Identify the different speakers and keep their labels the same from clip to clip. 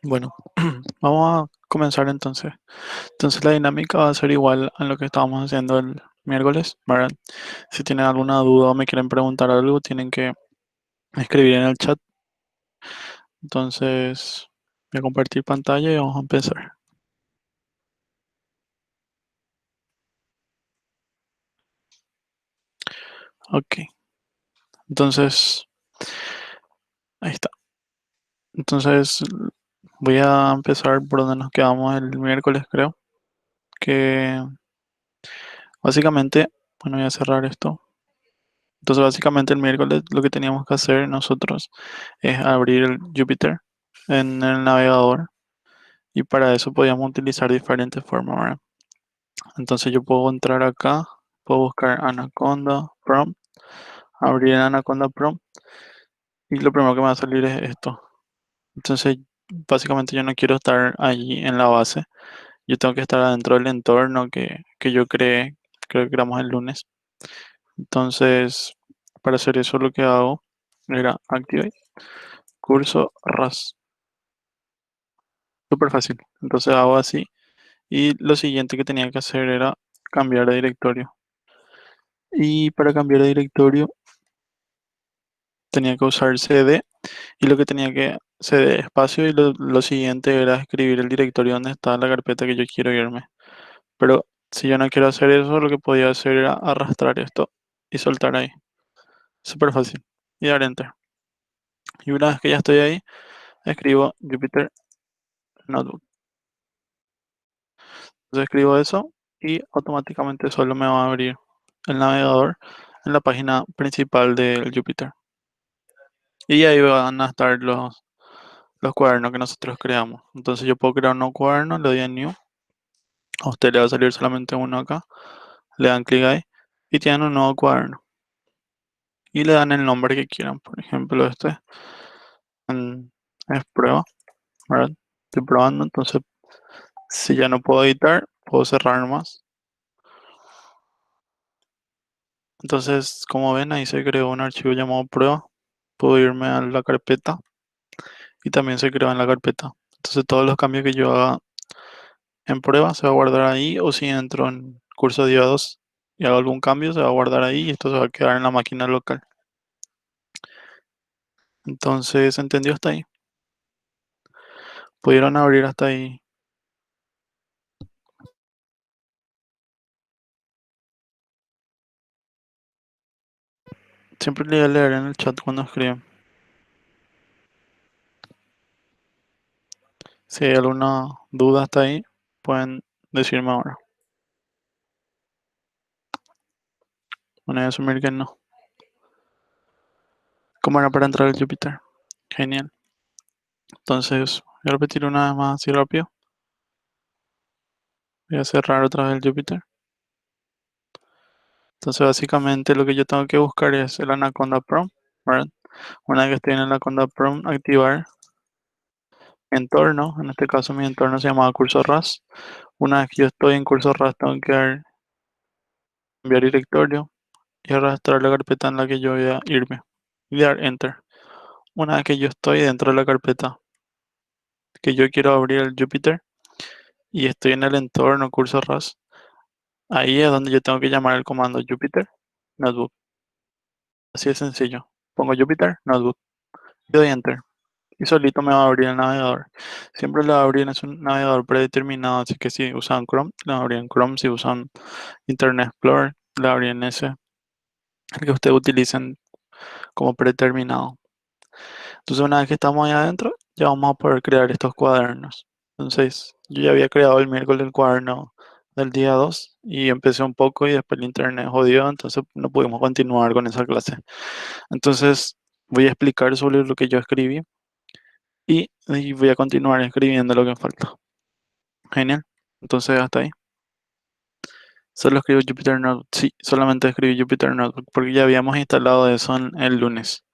Speaker 1: Bueno, vamos a comenzar entonces. Entonces la dinámica va a ser igual a lo que estábamos haciendo el miércoles, ¿verdad? Si tienen alguna duda o me quieren preguntar algo, tienen que escribir en el chat. Entonces voy a compartir pantalla y vamos a empezar. Ok, entonces ahí está. Entonces voy a empezar por donde nos quedamos el miércoles, creo. Que básicamente, bueno, voy a cerrar esto. Entonces básicamente el miércoles lo que teníamos que hacer nosotros es abrir el Jupyter en el navegador y para eso podíamos utilizar diferentes formas, ¿verdad? Entonces yo puedo entrar acá, puedo buscar Anaconda Prompt, abrir Anaconda Prompt y lo primero que me va a salir es esto. Entonces básicamente yo no quiero estar allí en la base, yo tengo que estar adentro del entorno que yo creé, creo que creamos el lunes. Entonces para hacer eso lo que hago era Activate curso RAS. Súper fácil. Entonces hago así. Y lo siguiente que tenía que hacer era cambiar de directorio. Y para cambiar de directorio tenía que usar CD y lo que tenía que CD espacio y lo siguiente era escribir el directorio donde está la carpeta que yo quiero irme. Pero si yo no quiero hacer eso, lo que podía hacer era arrastrar esto y soltar ahí. Súper fácil. Y dar enter. Y una vez que ya estoy ahí, escribo Jupyter Notebook. Entonces escribo eso y automáticamente solo me va a abrir el navegador en la página principal del Jupyter. Y ahí van a estar los cuadernos que nosotros creamos. Entonces yo puedo crear un nuevo cuaderno, le doy a New. A usted le va a salir solamente uno acá. Le dan clic ahí y tienen un nuevo cuaderno. Y le dan el nombre que quieran. Por ejemplo, este es prueba, ¿verdad? Estoy probando, entonces si ya no puedo editar, puedo cerrar nomás. Entonces, como ven, ahí se creó un archivo llamado prueba. Puedo irme a la carpeta y también se creó en la carpeta. Entonces, todos los cambios que yo haga en prueba se va a guardar ahí o si entro en curso día 2 y hago algún cambio, se va a guardar ahí y esto se va a quedar en la máquina local. Entonces, ¿entendió hasta ahí? ¿Pudieron abrir hasta ahí? Siempre le voy a leer en el chat cuando escriben. Si hay alguna duda hasta ahí, pueden decirme ahora. Bueno, voy a asumir que no. ¿Cómo era para entrar al Jupyter? Genial. Entonces, voy a repetir una vez más así rápido. Voy a cerrar otra vez el Jupyter. Entonces, básicamente lo que yo tengo que buscar es el Anaconda Prompt, ¿verdad? Una vez que esté en el Anaconda Prompt, activar entorno. En este caso, mi entorno se llamaba curso RAS. Una vez que yo estoy en curso RAS, tengo que dar enviar directorio y arrastrar la carpeta en la que yo voy a irme y dar enter. Una vez que yo estoy dentro de la carpeta que yo quiero abrir el Jupyter y estoy en el entorno curso RAS, ahí es donde yo tengo que llamar el comando Jupyter Notebook. Así de sencillo. Pongo Jupyter Notebook y doy enter. Y solito me va a abrir el navegador. Siempre lo va a abrir en un navegador predeterminado, así que si usan Chrome, lo va a abrir en Chrome. Si usan Internet Explorer, lo va a abrir en ese, el que ustedes utilicen como predeterminado. Entonces una vez que estamos ahí adentro, ya vamos a poder crear estos cuadernos. Entonces yo ya había creado el miércoles el cuaderno del día 2 y empecé un poco y después el internet jodió, entonces no pudimos continuar con esa clase. Entonces voy a explicar sobre lo que yo escribí y voy a continuar escribiendo lo que falta. Genial. Entonces hasta ahí. Solo escribo Jupyter Notebook. Sí, solamente escribí Jupyter Notebook porque ya habíamos instalado eso en el lunes.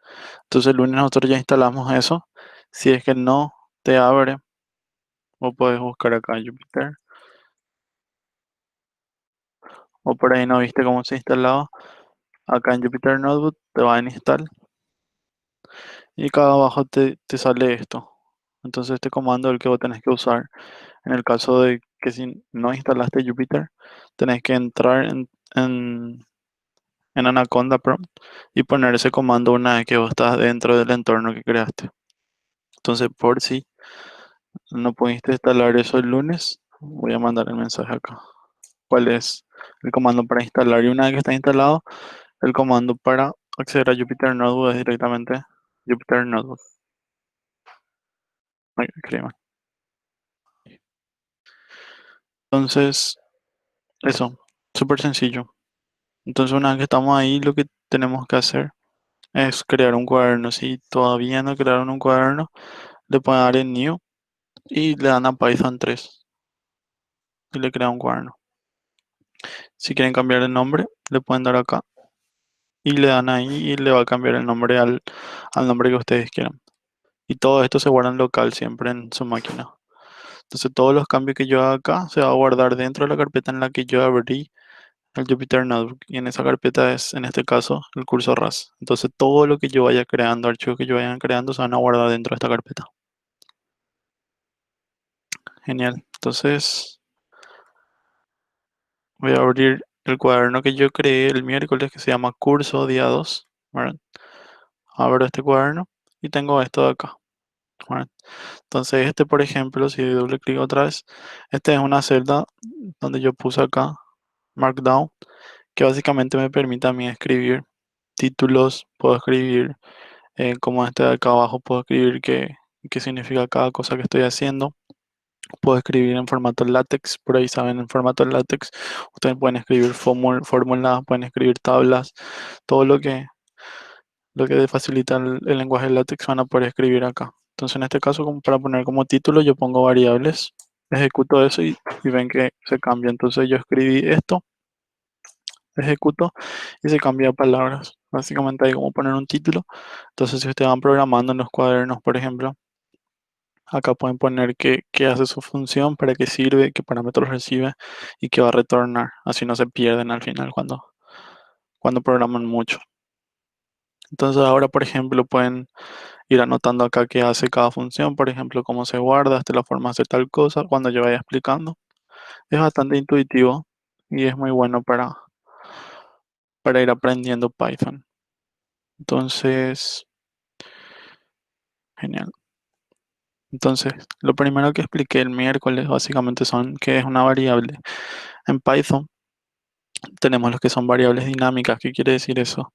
Speaker 1: Entonces el lunes nosotros ya instalamos eso. Si es que no te abre, o puedes buscar acá Jupyter. O por ahí no viste cómo se instalaba. Acá en Jupyter Notebook te va en install. Y acá abajo te sale esto. Entonces este comando es el que vos tenés que usar en el caso de que si no instalaste Jupyter, tenés que entrar en Anaconda Prompt y poner ese comando una vez que vos estás dentro del entorno que creaste. Entonces, por si no pudiste instalar eso el lunes, voy a mandar el mensaje acá. ¿Cuál es el comando para instalar? Y una vez que está instalado, el comando para acceder a Jupyter Notebook es directamente Jupyter Notebook. Ay, escriban. Entonces, eso, súper sencillo. Entonces, una vez que estamos ahí, lo que tenemos que hacer es crear un cuaderno. Si todavía no crearon un cuaderno, le pueden dar en New y le dan a Python 3 y le crean un cuaderno. Si quieren cambiar el nombre, le pueden dar acá y le dan ahí y le va a cambiar el nombre al nombre que ustedes quieran. Y todo esto se guarda en local siempre en su máquina. Entonces todos los cambios que yo haga acá se va a guardar dentro de la carpeta en la que yo abrí el Jupyter Notebook. Y en esa carpeta es, en este caso, el curso RAS. Entonces todo lo que yo vaya creando, archivos que yo vaya creando, se van a guardar dentro de esta carpeta. Genial. Entonces voy a abrir el cuaderno que yo creé el miércoles que se llama Curso Día 2. ¿Verdad? Abro este cuaderno y tengo esto de acá. ¿Verdad? Entonces este, por ejemplo, si doble clic otra vez, esta es una celda donde yo puse acá Markdown, que básicamente me permite a mí escribir títulos, puedo escribir como este de acá abajo, puedo escribir qué significa cada cosa que estoy haciendo. Puedo escribir en formato látex, por ahí saben, en formato látex ustedes pueden escribir fórmulas, pueden escribir tablas, todo lo que les facilita el lenguaje látex van a poder escribir acá. Entonces en este caso, como para poner como título, yo pongo variables, ejecuto eso y ven que se cambia. Entonces yo escribí esto, ejecuto y se cambia a palabras. Básicamente hay como poner un título. Entonces si ustedes van programando en los cuadernos, por ejemplo, acá pueden poner qué hace su función, para qué sirve, qué parámetros recibe y qué va a retornar. Así no se pierden al final cuando programan mucho. Entonces ahora, por ejemplo, pueden ir anotando acá qué hace cada función, por ejemplo, cómo se guarda, la forma de hacer tal cosa, cuando yo vaya explicando. Es bastante intuitivo y es muy bueno para ir aprendiendo Python. Entonces, genial. Entonces, lo primero que expliqué el miércoles básicamente son qué es una variable. En Python tenemos los que son variables dinámicas. ¿Qué quiere decir eso?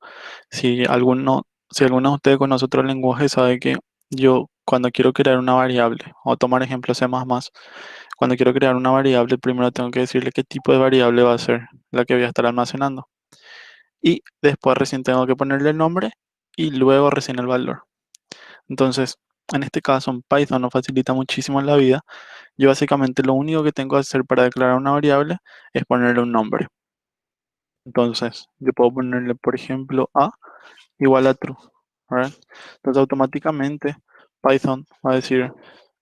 Speaker 1: Si alguno de ustedes conoce otro lenguaje, sabe que yo cuando quiero crear una variable, o tomar ejemplo C++, cuando quiero crear una variable, primero tengo que decirle qué tipo de variable va a ser la que voy a estar almacenando. Y después recién tengo que ponerle el nombre y luego recién el valor. Entonces, en este caso, en Python nos facilita muchísimo la vida. Yo básicamente lo único que tengo que hacer para declarar una variable es ponerle un nombre. Entonces, yo puedo ponerle, por ejemplo, a igual a true, ¿verdad? Entonces, automáticamente Python va a decir,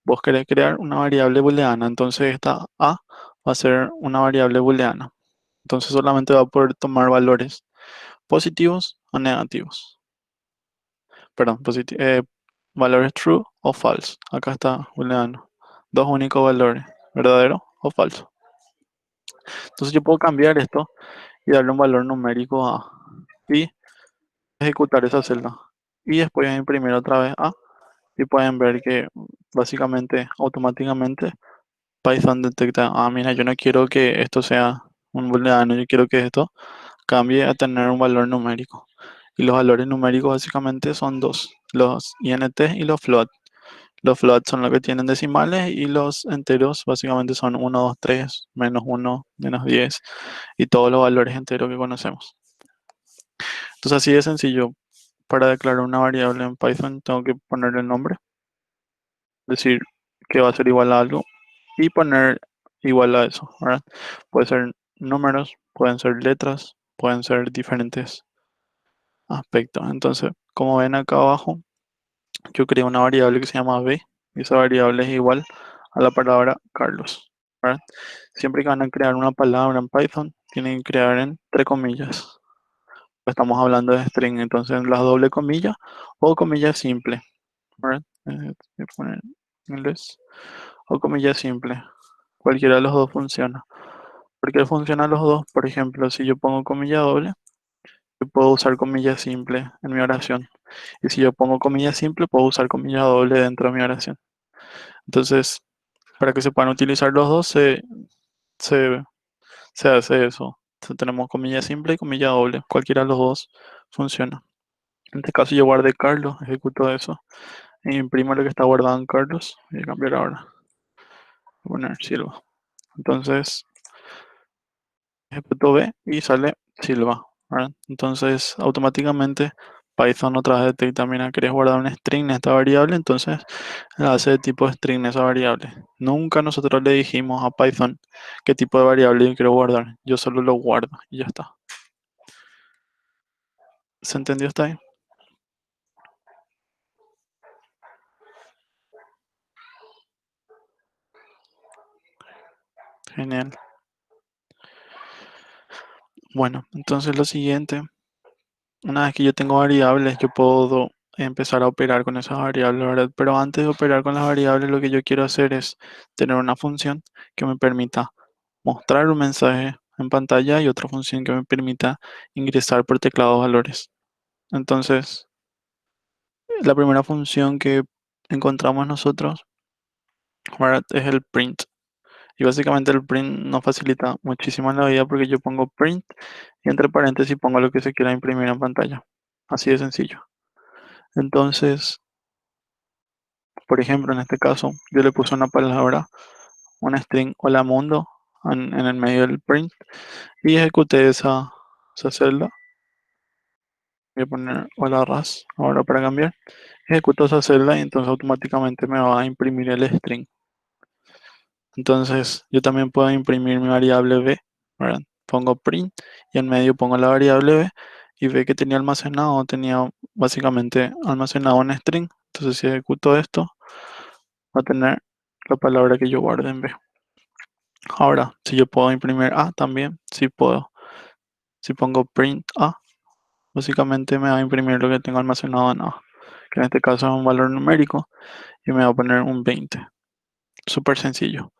Speaker 1: vos querés crear una variable booleana, entonces esta a va a ser una variable booleana. Entonces, solamente va a poder tomar valores positivos o negativos. Perdón, valores true o false. Acá está booleano. Dos únicos valores, verdadero o falso. Entonces, yo puedo cambiar esto y darle un valor numérico a y ejecutar esa celda. Y después voy a imprimir otra vez A y pueden ver que básicamente automáticamente Python detecta, mira, yo no quiero que esto sea un booleano, yo quiero que esto cambie a tener un valor numérico. Y los valores numéricos básicamente son dos, los int y los float. Los float son los que tienen decimales y los enteros básicamente son 1, 2, 3, -1, -10 y todos los valores enteros que conocemos. Entonces así de sencillo, para declarar una variable en Python tengo que ponerle el nombre, decir que va a ser igual a algo y poner igual a eso, ¿verdad? Puede ser números, pueden ser letras, pueden ser diferentes aspectos. Entonces, como ven acá abajo, yo creé una variable que se llama b y esa variable es igual a la palabra Carlos, ¿verdad? Siempre que van a crear una palabra en Python, tienen que crear entre comillas. Estamos hablando de string, entonces las doble comillas o comillas simple, ¿verdad? Voy a poner en inglés, o comilla simple. Cualquiera de los dos funciona. ¿Por qué funcionan los dos? Por ejemplo, si yo pongo comilla doble, yo puedo usar comilla simple en mi oración. Y si yo pongo comilla simple, puedo usar comilla doble dentro de mi oración. Entonces, para que se puedan utilizar los dos, se, se hace eso. Entonces, tenemos comilla simple y comilla doble. Cualquiera de los dos funciona. En este caso yo guardé Carlos, ejecuto eso. E imprimo lo que está guardado en Carlos. Voy a cambiar ahora. Voy a poner Silva. Entonces, ejecuto B y sale Silva, ¿verdad? Entonces, automáticamente Python otra vez detecta, mira, querés guardar un string en esta variable, entonces la hace de tipo string en esa variable. Nunca nosotros le dijimos a Python qué tipo de variable yo quiero guardar. Yo solo lo guardo y ya está. ¿Se entendió hasta ahí? Genial. Bueno, entonces lo siguiente, una vez que yo tengo variables, yo puedo empezar a operar con esas variables, ¿verdad? Pero antes de operar con las variables, lo que yo quiero hacer es tener una función que me permita mostrar un mensaje en pantalla y otra función que me permita ingresar por teclado valores. Entonces, la primera función que encontramos nosotros, ¿verdad? Es el print. Y básicamente el print nos facilita muchísimo la vida porque yo pongo print y entre paréntesis pongo lo que se quiera imprimir en pantalla. Así de sencillo. Entonces, por ejemplo, en este caso, yo le puse una palabra, una string hola mundo en el medio del print y ejecuté esa celda. Voy a poner hola ras ahora para cambiar. Ejecuto esa celda y entonces automáticamente me va a imprimir el string. Entonces yo también puedo imprimir mi variable b, ¿verdad? Pongo print y en medio pongo la variable b y ve que tenía almacenado, tenía básicamente almacenado un string. Entonces si ejecuto esto, va a tener la palabra que yo guarde en b. Ahora, si yo puedo imprimir a también, sí puedo. Si pongo print a, básicamente me va a imprimir lo que tengo almacenado en a, que en este caso es un valor numérico y me va a poner un 20. Súper sencillo.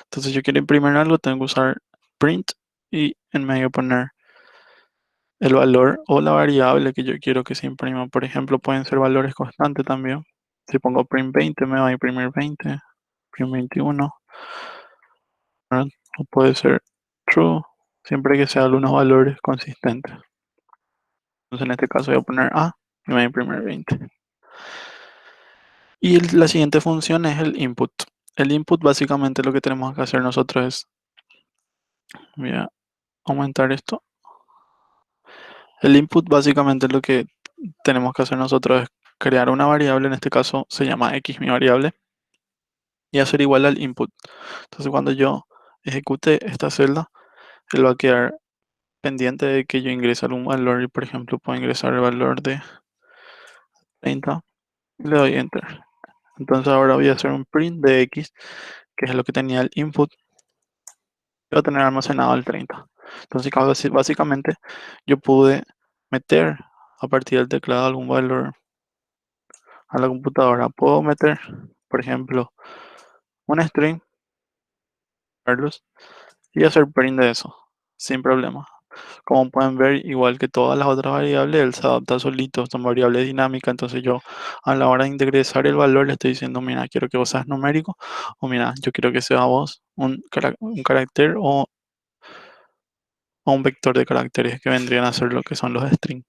Speaker 1: Entonces yo quiero imprimir algo, tengo que usar print y en medio poner el valor o la variable que yo quiero que se imprima. Por ejemplo, pueden ser valores constantes también. Si pongo print 20 me va a imprimir 20, print 21, ¿verdad? O puede ser true, siempre que sea algunos valores consistentes. Entonces en este caso voy a poner A y me va a imprimir 20. Y la siguiente función es el input. El input básicamente lo que tenemos que hacer nosotros es, voy a aumentar esto. El input básicamente lo que tenemos que hacer nosotros es crear una variable, en este caso se llama x mi variable, y hacer igual al input. Entonces cuando yo ejecute esta celda, él va a quedar pendiente de que yo ingrese algún valor y por ejemplo puedo ingresar el valor de 30 y le doy enter. Entonces ahora voy a hacer un print de x, que es lo que tenía el input, y va a tener almacenado el 30. Entonces básicamente yo pude meter a partir del teclado algún valor a la computadora. Puedo meter, por ejemplo, un string, Carlos, y hacer print de eso, sin problema. Como pueden ver, igual que todas las otras variables, él se adapta solito, son variables dinámicas, entonces yo a la hora de ingresar el valor le estoy diciendo, mira, quiero que vos seas numérico, o mira, yo quiero que sea vos un carácter o un vector de caracteres que vendrían a ser lo que son los strings.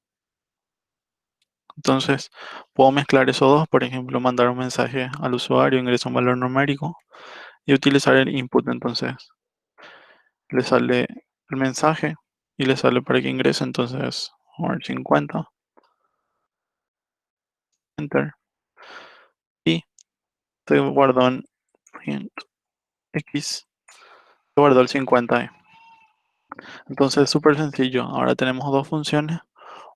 Speaker 1: Entonces, puedo mezclar esos dos, por ejemplo, mandar un mensaje al usuario, ingresar un valor numérico y utilizar el input. Entonces, le sale el mensaje y le sale para que ingrese. Entonces, vamos a ver 50, enter y se guardó en print x, se guardó el 50 ahí. Entonces, es súper sencillo. Ahora tenemos dos funciones.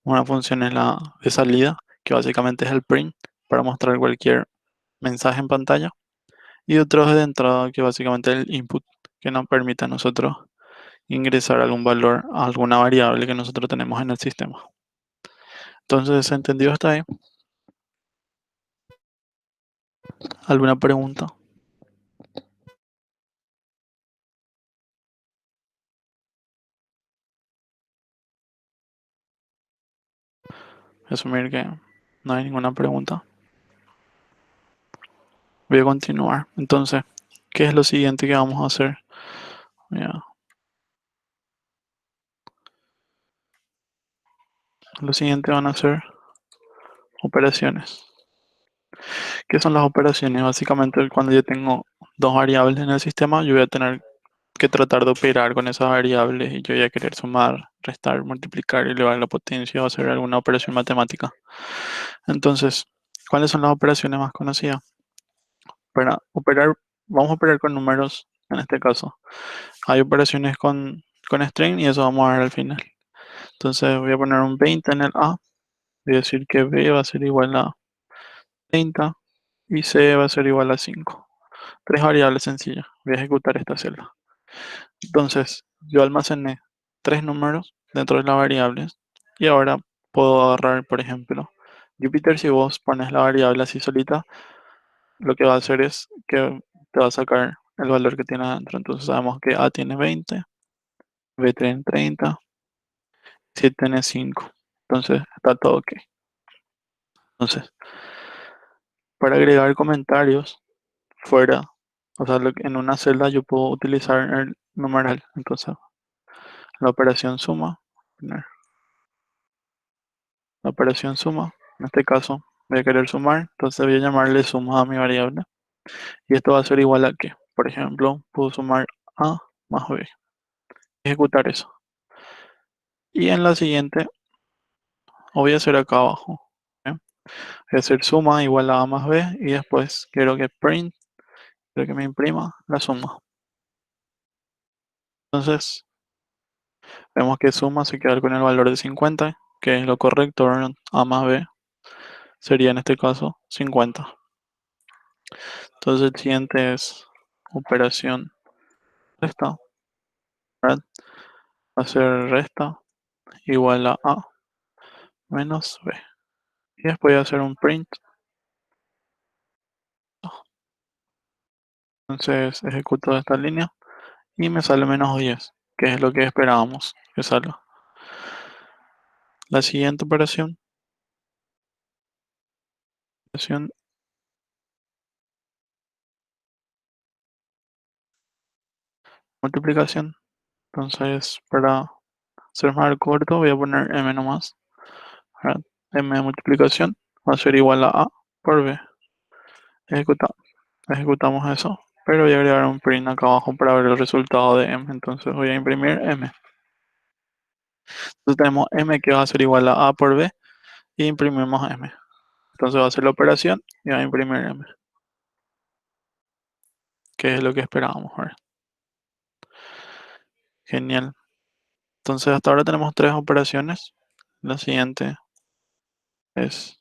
Speaker 1: Una función es la de salida, que básicamente es el print para mostrar cualquier mensaje en pantalla. Y otro es de entrada, que básicamente es el input, que nos permite a nosotros ingresar algún valor a alguna variable que nosotros tenemos en el sistema. Entonces, ¿se entendió hasta ahí? ¿Alguna pregunta? Asumir que no hay ninguna pregunta. Voy a continuar. Entonces, ¿qué es lo siguiente que vamos a hacer? Mira, lo siguiente van a ser operaciones. ¿Qué son las operaciones? Básicamente, cuando yo tengo dos variables en el sistema, yo voy a tener que tratar de operar con esas variables y yo voy a querer sumar, restar, multiplicar, elevar la potencia o hacer alguna operación matemática. Entonces, ¿cuáles son las operaciones más conocidas? Para operar, vamos a operar con números en este caso. Hay operaciones con string y eso vamos a ver al final. Entonces voy a poner un 20 en el A. Voy a decir que B va a ser igual a 30 y C va a ser igual a 5. Tres variables sencillas. Voy a ejecutar esta celda. Entonces yo almacené tres números dentro de las variables y ahora puedo agarrar, por ejemplo, Jupyter. Si vos pones la variable así solita, lo que va a hacer es que te va a sacar el valor que tiene adentro. Entonces sabemos que A tiene 20, B tiene 30, C tiene 5. Entonces está todo ok. Entonces, para agregar comentarios fuera, o sea, en una celda yo puedo utilizar el numeral. Entonces, la operación suma, poner la operación suma, en este caso voy a querer sumar, entonces voy a llamarle suma a mi variable. Y esto va a ser igual a que, por ejemplo, puedo sumar A más B. Ejecutar eso. Y en la siguiente, o voy a hacer acá abajo. ¿Eh? Voy a hacer suma igual a más B y después quiero que print, quiero que me imprima la suma. Entonces vemos que suma se queda con el valor de 50, que es lo correcto, ¿verdad? A más B sería en este caso 50. Entonces el siguiente es operación resta, ¿verdad? Hacer resta igual a A menos B. Y después voy a hacer un print. Entonces ejecuto esta línea y me sale menos 10, que es lo que esperábamos que salga. La siguiente operación multiplicación. Entonces para ser más corto voy a poner m nomás, ¿verdad? M de multiplicación va a ser igual a por B. Ejecuta- ejecutamos eso, pero voy a agregar un print acá abajo para ver el resultado de M. Entonces voy a imprimir M. Entonces tenemos M que va a ser igual a por B y imprimimos M. Entonces va a ser la operación y va a imprimir M, que es lo que esperábamos, ¿verdad? Genial. Entonces hasta ahora tenemos tres operaciones. La siguiente es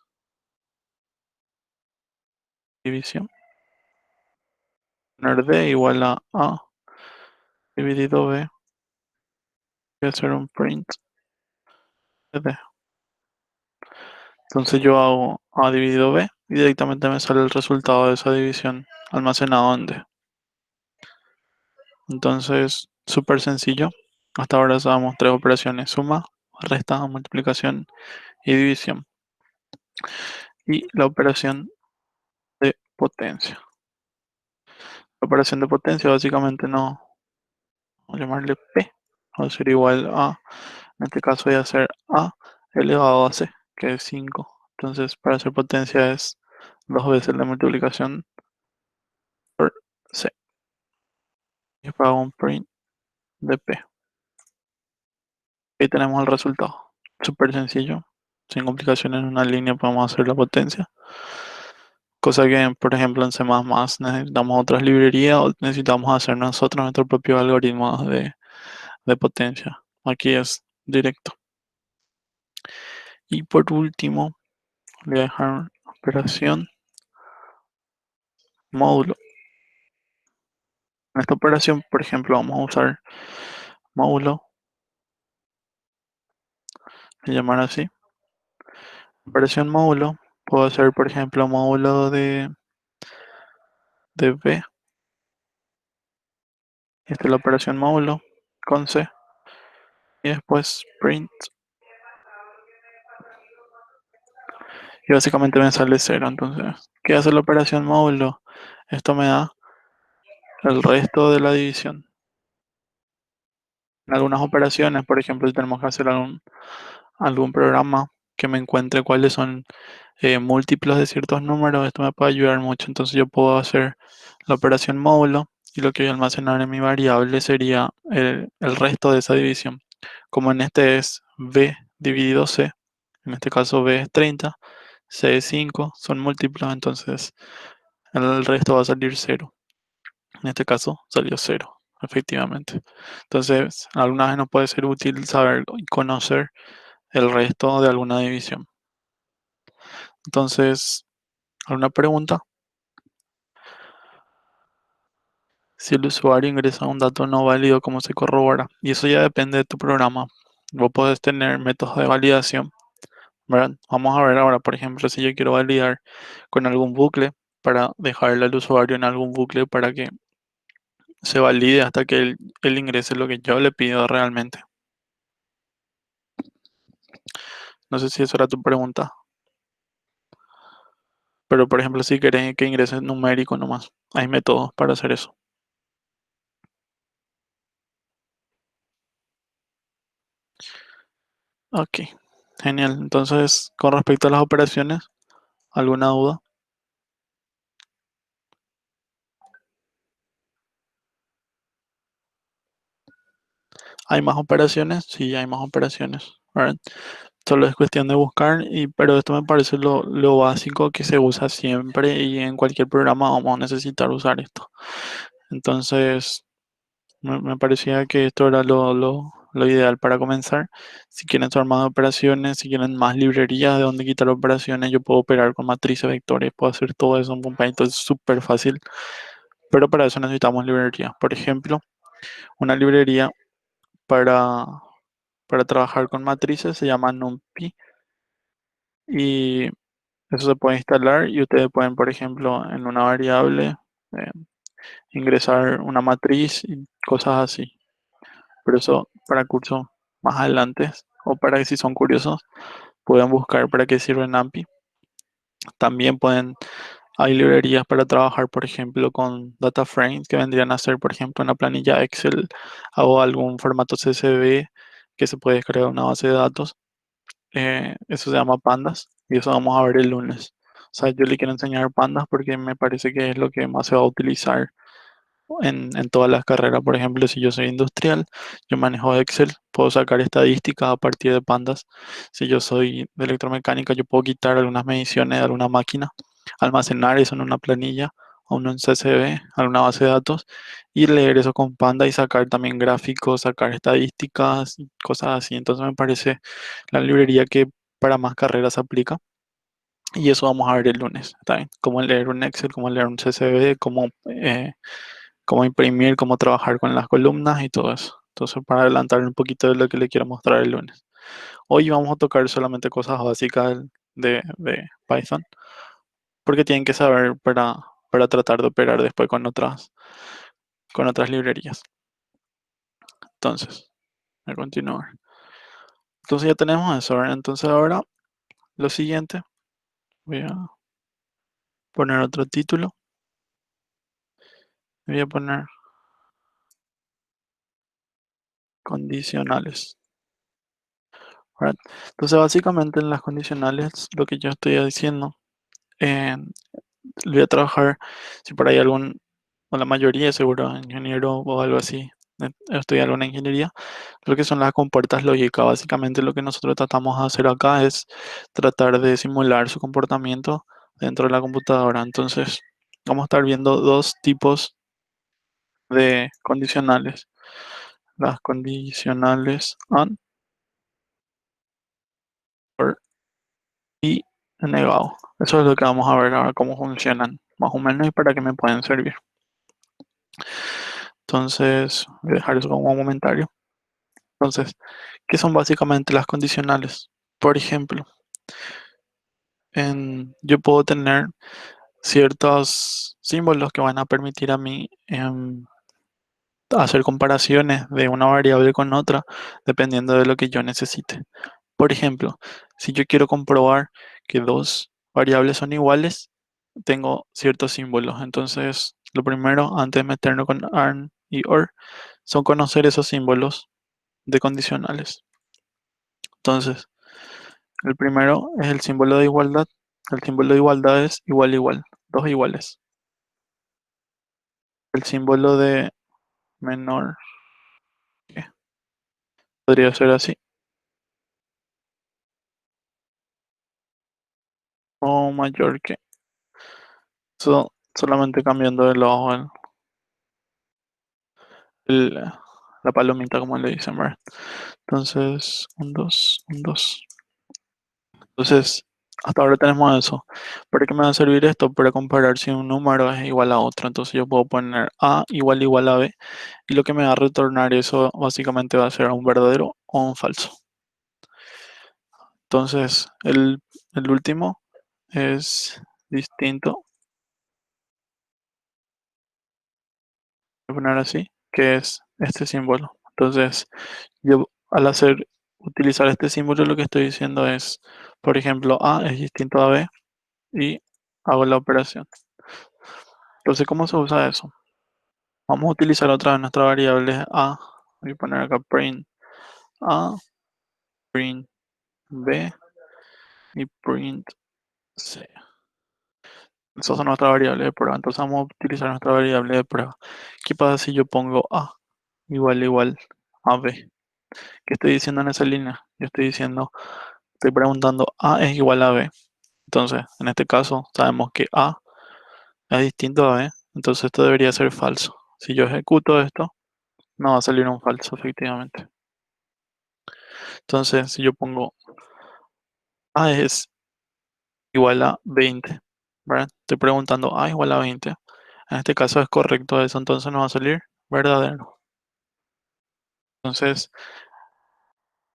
Speaker 1: división. Poner D igual a A dividido B. Voy a hacer un print de D. Entonces yo hago A dividido B y directamente me sale el resultado de esa división almacenado en D. Entonces, súper sencillo. Hasta ahora usamos tres operaciones: suma, resta, multiplicación y división. Y la operación de potencia. La operación de potencia básicamente no, vamos a llamarle P. Va a ser igual a, en este caso voy a hacer A elevado a C, que es 5. Entonces, para hacer potencia es dos veces la multiplicación por C. Y después hago un print de P. Ahí tenemos el resultado. Súper sencillo. Sin complicaciones, en una línea podemos hacer la potencia. Cosa que, por ejemplo, en C++ necesitamos otras librerías o necesitamos hacer nosotros nuestro propio algoritmo de potencia. Aquí es directo. Y por último, voy a dejar operación módulo. En esta operación, por ejemplo, vamos a usar módulo, se llamará así. Operación módulo, puedo hacer, por ejemplo, módulo de de B, esta es la operación módulo con C, y después print, y básicamente me sale cero. Entonces, ¿qué hace la operación módulo? Esto me da el resto de la división. En algunas operaciones, por ejemplo, si tenemos que hacer algún programa que me encuentre cuáles son múltiplos de ciertos números, esto me puede ayudar mucho. Entonces yo puedo hacer la operación módulo y lo que voy a almacenar en mi variable sería el resto de esa división. Como en este es b dividido c, en este caso b es 30, c es 5, son múltiplos, entonces el resto va a salir cero. En este caso salió cero, efectivamente. Entonces, alguna vez nos puede ser útil saber y conocer el resto de alguna división. Entonces, ¿alguna pregunta? Si el usuario ingresa un dato no válido, ¿cómo se corrobora? Y eso ya depende de tu programa. Vos podés tener métodos de validación, ¿verdad? Vamos a ver ahora, por ejemplo, si yo quiero validar con algún bucle para dejarle al usuario en algún bucle para que se valide hasta que él ingrese lo que yo le pido realmente. No sé si eso era tu pregunta, pero por ejemplo, si querés que ingrese numérico nomás, hay métodos para hacer eso. Ok, genial. Entonces, con respecto a las operaciones, ¿alguna duda? ¿Hay más operaciones? Sí, hay más operaciones, ¿verdad? Solo es cuestión de buscar, pero esto me parece lo básico que se usa siempre y en cualquier programa vamos a necesitar usar esto. Entonces, me parecía que esto era lo ideal para comenzar. Si quieren saber más operaciones, si quieren más librerías de dónde quitar operaciones, yo puedo operar con matrices, vectores, puedo hacer todo eso en Python, es súper fácil, pero para eso necesitamos librerías. Por ejemplo, una librería para, para trabajar con matrices se llama NumPy y eso se puede instalar y ustedes pueden, por ejemplo, en una variable eh, ingresar una matriz y cosas así. Pero eso para cursos más adelante o para que si son curiosos pueden buscar para qué sirve NumPy. También hay librerías para trabajar, por ejemplo, con data frames que vendrían a ser, por ejemplo, una planilla Excel o algún formato CSV que se puede descargar una base de datos. Eso se llama Pandas y eso vamos a ver el lunes. O sea, yo le quiero enseñar Pandas porque me parece que es lo que más se va a utilizar en todas las carreras. Por ejemplo, si yo soy industrial, yo manejo Excel, puedo sacar estadísticas a partir de Pandas. Si yo soy de electromecánica, yo puedo quitar algunas mediciones de alguna máquina, almacenar eso en una planilla o en un CSV, alguna base de datos, y leer eso con Panda y sacar también gráficos, sacar estadísticas, y cosas así. Entonces me parece la librería que para más carreras aplica. Y eso vamos a ver el lunes, ¿está bien? Cómo leer un Excel, cómo leer un CSV, cómo imprimir, cómo trabajar con las columnas y todo eso. Entonces, para adelantar un poquito de lo que le quiero mostrar el lunes. Hoy vamos a tocar solamente cosas básicas de Python, porque tienen que saber para tratar de operar después con otras librerías. Entonces, a continuar. Entonces ya tenemos eso, ¿verdad? Entonces ahora lo siguiente, voy a poner otro título. Voy a poner condicionales. ¿Verdad? Entonces básicamente en las condicionales lo que yo estoy diciendo, eh, voy a trabajar, si por ahí o la mayoría seguro, ingeniero o algo así, estudia alguna ingeniería, lo que son las compuertas lógicas. Básicamente lo que nosotros tratamos de hacer acá es tratar de simular su comportamiento dentro de la computadora. Entonces, vamos a estar viendo dos tipos de condicionales. Las condicionales AND OR y negado. Eso es lo que vamos a ver ahora cómo funcionan, más o menos, y para qué me pueden servir. Entonces, voy a dejar eso como un comentario. Entonces, ¿qué son básicamente las condicionales? Por ejemplo, yo puedo tener ciertos símbolos que van a permitir a mí hacer comparaciones de una variable con otra dependiendo de lo que yo necesite. Por ejemplo, si yo quiero comprobar que dos variables son iguales, tengo ciertos símbolos. Entonces, lo primero, antes de meternos con ARM y OR, son conocer esos símbolos de condicionales. Entonces, el primero es el símbolo de igualdad. El símbolo de igualdad es igual igual, dos iguales. El símbolo de menor que podría ser así, o mayor que. Solamente cambiando el ojo, el- la palomita, como le dicen, ¿verdad? Entonces, un 2 un 2. Entonces, hasta ahora tenemos eso. ¿Para qué me va a servir esto? Para comparar si un número es igual a otro. Entonces yo puedo poner A igual a B y lo que me va a retornar eso básicamente va a ser un verdadero o un falso. Entonces, el último es distinto, voy a poner así, que es este símbolo. Entonces, yo al utilizar este símbolo lo que estoy diciendo es, por ejemplo, A es distinto a B y hago la operación. Entonces, ¿cómo se usa eso? Vamos a utilizar otra vez nuestra variable A. Voy a poner acá print A, print B y print C. Esas son nuestras variables de prueba. Entonces vamos a utilizar nuestra variable de prueba. ¿Qué pasa si yo pongo A igual a B? ¿Qué estoy diciendo en esa línea? Yo estoy diciendo, estoy preguntando A es igual a B. Entonces, en este caso, sabemos que A es distinto a B. Entonces esto debería ser falso. Si yo ejecuto esto, no va a salir un falso, efectivamente. Entonces, si yo pongo A es igual a 20, ¿verdad? Estoy preguntando A igual a 20. En este caso es correcto eso, entonces nos va a salir verdadero. Entonces,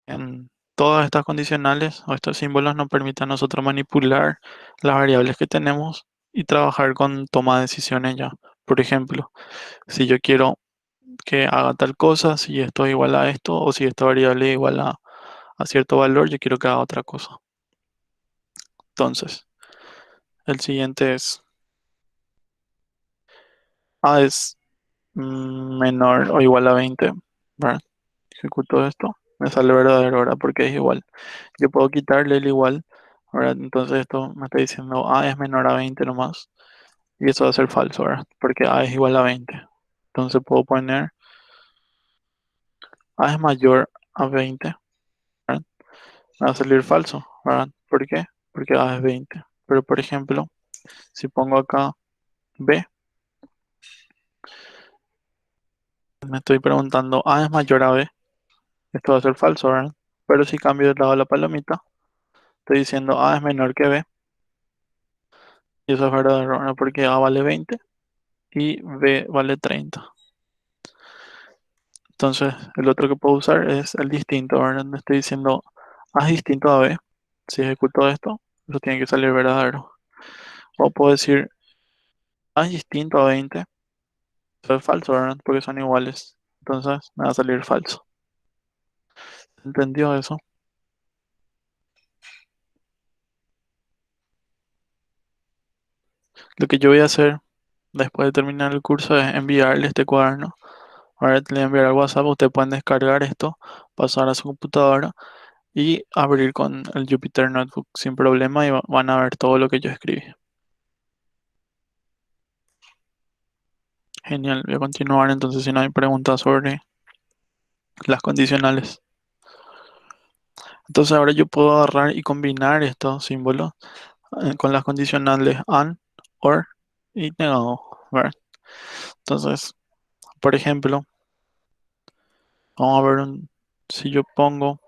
Speaker 1: en todas estas condicionales o estos símbolos nos permiten a nosotros manipular las variables que tenemos y trabajar con toma de decisiones ya. Por ejemplo, si yo quiero que haga tal cosa, si esto es igual a esto o si esta variable es igual a cierto valor, yo quiero que haga otra cosa. Entonces, el siguiente es A es menor o igual a 20, ¿verdad? Ejecuto esto, me sale verdadero ahora porque es igual. Yo puedo quitarle el igual, ¿verdad? Entonces esto me está diciendo A es menor a 20 nomás y eso va a ser falso, ¿verdad? Porque A es igual a 20. Entonces puedo poner A es mayor a 20, ¿verdad? Me va a salir falso, ¿verdad? ¿Por qué? Porque A es 20. Pero por ejemplo, si pongo acá B, me estoy preguntando A es mayor a B, esto va a ser falso, ¿verdad? Pero si cambio de lado a la palomita, estoy diciendo A es menor que B. Y eso es verdadero, ¿no? Porque A vale 20 y B vale 30. Entonces, el otro que puedo usar es el distinto, ¿verdad? Donde estoy diciendo A es distinto a B. Si ejecuto esto, eso tiene que salir verdadero. O puedo decir A es distinto a 20. Eso es falso, ¿verdad? Porque son iguales. Entonces, me va a salir falso. ¿Entendió eso? Lo que yo voy a hacer después de terminar el curso es enviarle este cuaderno. Ahora le voy a enviar al WhatsApp. Ustedes pueden descargar esto, pasar a su computadora y abrir con el Jupyter Notebook sin problema y van a ver todo lo que yo escribí. Genial, voy a continuar entonces si no hay preguntas sobre las condicionales. Entonces ahora yo puedo agarrar y combinar estos símbolos con las condicionales AND, OR y NO, ¿verdad? Entonces, por ejemplo, vamos a ver si yo pongo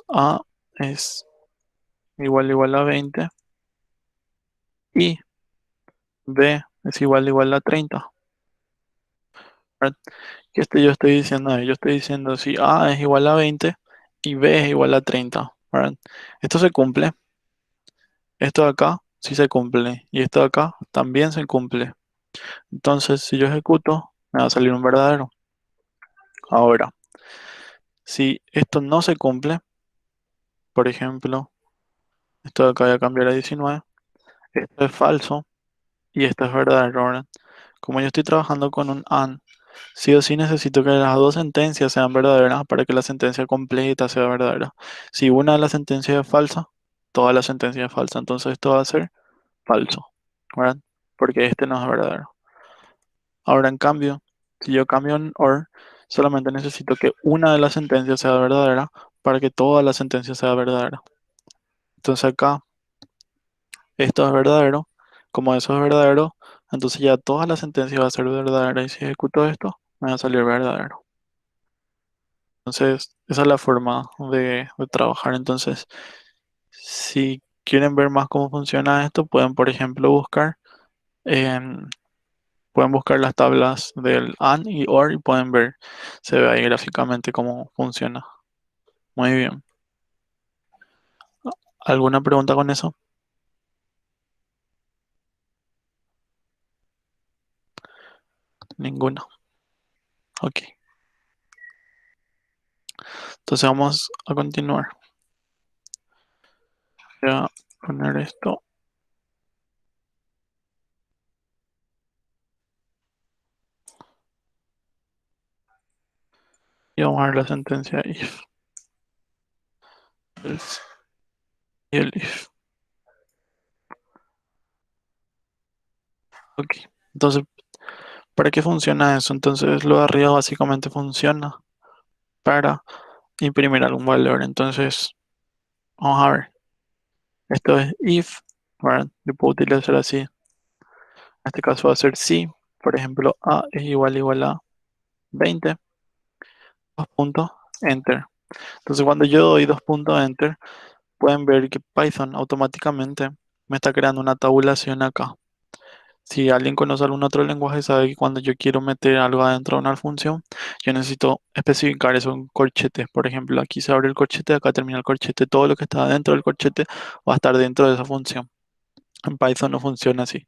Speaker 1: A es igual a 20 y B es igual a 30. ¿Verdad? ¿Qué yo estoy diciendo ahí? Yo estoy diciendo si A es igual a 20 y B es igual a 30, ¿verdad? Esto se cumple. Esto de acá si se cumple. Y esto de acá también se cumple. Entonces, si yo ejecuto, me va a salir un verdadero. Ahora, si esto no se cumple, por ejemplo, esto de acá voy a cambiar a 19, esto es falso y esto es verdadero, ¿verdad? Como yo estoy trabajando con un AND, sí o sí necesito que las dos sentencias sean verdaderas para que la sentencia completa sea verdadera. Si una de las sentencias es falsa, toda la sentencia es falsa. Entonces esto va a ser falso, ¿verdad? Porque este no es verdadero. Ahora, en cambio, si yo cambio en OR, solamente necesito que una de las sentencias sea verdadera para que toda la sentencia sea verdadera. Entonces acá, esto es verdadero. Como eso es verdadero, entonces ya toda la sentencia va a ser verdadera. Y si ejecuto esto, me va a salir verdadero. Entonces, esa es la forma de trabajar. Entonces, si quieren ver más cómo funciona esto, pueden, por ejemplo, en, pueden buscar las tablas del AND y OR y pueden ver, se ve ahí gráficamente cómo funciona. Muy bien. ¿Alguna pregunta con eso? Ninguna. Ok. Entonces vamos a continuar. Voy a poner esto y vamos a ver la sentencia if, else y el if. Ok. Entonces, ¿para qué funciona eso? Entonces, lo de arriba básicamente funciona para imprimir algún valor. Entonces, vamos a ver. Esto es if, ¿verdad? Yo puedo utilizar así. En este caso va a ser si, por ejemplo, a es igual a 20, dos puntos, enter. Entonces, cuando yo doy dos puntos, enter, pueden ver que Python automáticamente me está creando una tabulación acá. Si alguien conoce algún otro lenguaje, sabe que cuando yo quiero meter algo adentro de una función, yo necesito especificar eso en corchetes. Por ejemplo, aquí se abre el corchete, acá termina el corchete. Todo lo que está dentro del corchete va a estar dentro de esa función. En Python no funciona así.